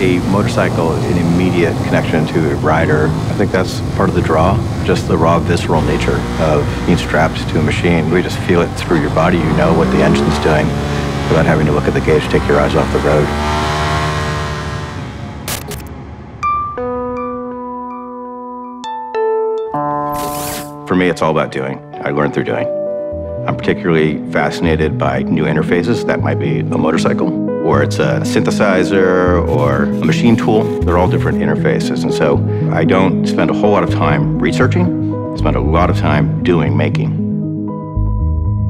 a motorcycle an immediate connection to a rider. I think that's part of the draw, just the raw visceral nature of being strapped to a machine. We just feel it through your body. You know what the engine's doing without having to look at the gauge, take your eyes off the road. For me, it's all about doing. I learn through doing. I'm particularly fascinated by new interfaces. That might be a motorcycle, or it's a synthesizer, or a machine tool. They're all different interfaces. And so I don't spend a whole lot of time researching. I spend a lot of time doing, making.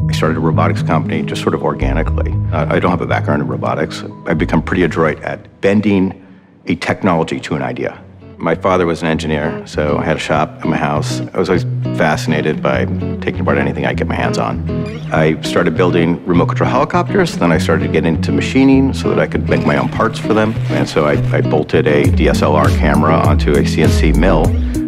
I started a robotics company just sort of organically. I don't have a background in robotics. I've become pretty adroit at bending a technology to an idea. My father was an engineer, so I had a shop at my house. I was always fascinated by taking apart anything I could get my hands on. I started building remote control helicopters, then I started to get into machining so that I could make my own parts for them. And so I bolted a DSLR camera onto a CNC mill,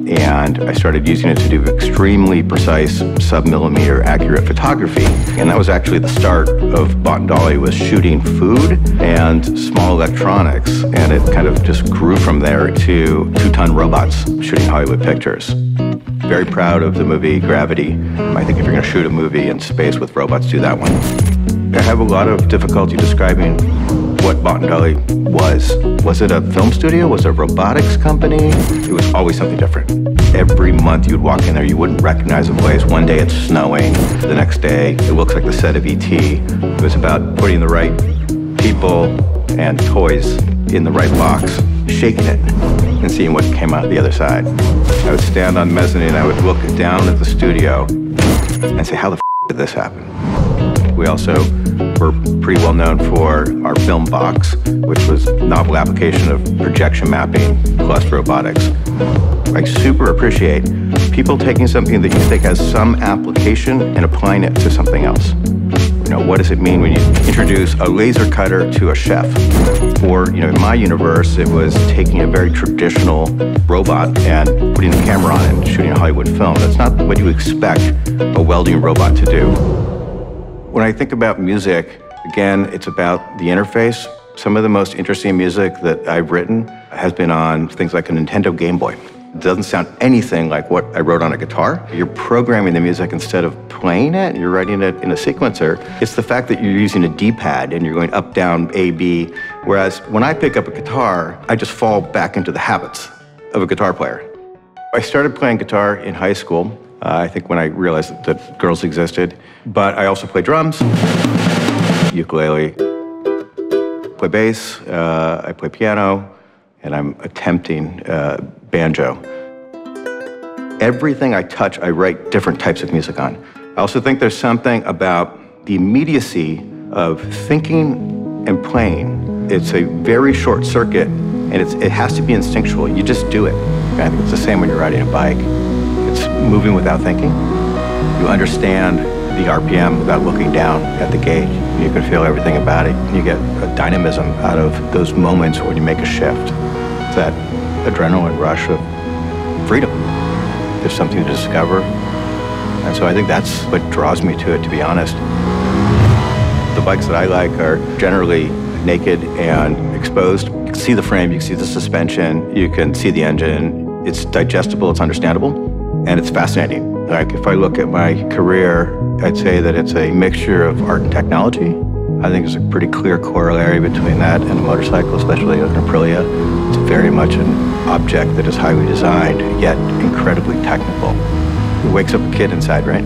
and I started using it to do extremely precise sub-millimeter accurate photography. And that was actually the start of Bot and Dolly, was shooting food and small electronics. And it kind of just grew from there to 2-ton robots shooting Hollywood pictures. Very proud of the movie Gravity. I think if you're going to shoot a movie in space with robots, do that one. I have a lot of difficulty describing what Bot and Dolly was. Was it a film studio? Was it a robotics company? It was always something different. Every month you'd walk in there, you wouldn't recognize the place. One day it's snowing, the next day it looks like the set of E.T. It was about putting the right people and toys in the right box, shaking it, and seeing what came out the other side. I would stand on the mezzanine, I would look down at the studio and say, how the f did this happen? We also were pretty well known for our film box, which was a novel application of projection mapping plus robotics. I super appreciate people taking something that you think has some application and applying it to something else. You know, what does it mean when you introduce a laser cutter to a chef? Or, you know, in my universe, it was taking a very traditional robot and putting a camera on it and shooting a Hollywood film. That's not what you expect a welding robot to do. When I think about music, again, it's about the interface. Some of the most interesting music that I've written has been on things like a Nintendo Game Boy. It doesn't sound anything like what I wrote on a guitar. You're programming the music instead of playing it, you're writing it in a sequencer. It's the fact that you're using a D-pad and you're going up, down, A, B, whereas when I pick up a guitar, I just fall back into the habits of a guitar player. I started playing guitar in high school, I think when I realized that girls existed, but I also play drums, ukulele, play bass, I play piano, and I'm attempting banjo. Everything I touch, I write different types of music on. I also think there's something about the immediacy of thinking and playing. It's a very short circuit, and it has to be instinctual. You just do it. And I think it's the same when you're riding a bike. It's moving without thinking. You understand the RPM without looking down at the gauge. You can feel everything about it. You get a dynamism out of those moments when you make a shift. It's that adrenaline rush of freedom. There's something to discover. And so I think that's what draws me to it, to be honest. The bikes that I like are generally naked and exposed. You can see the frame, you can see the suspension, you can see the engine. It's digestible, it's understandable, and it's fascinating. Like, if I look at my career, I'd say that it's a mixture of art and technology. I think there's a pretty clear corollary between that and a motorcycle, especially an Aprilia. It's very much an object that is highly designed, yet incredibly technical. It wakes up a kid inside, right?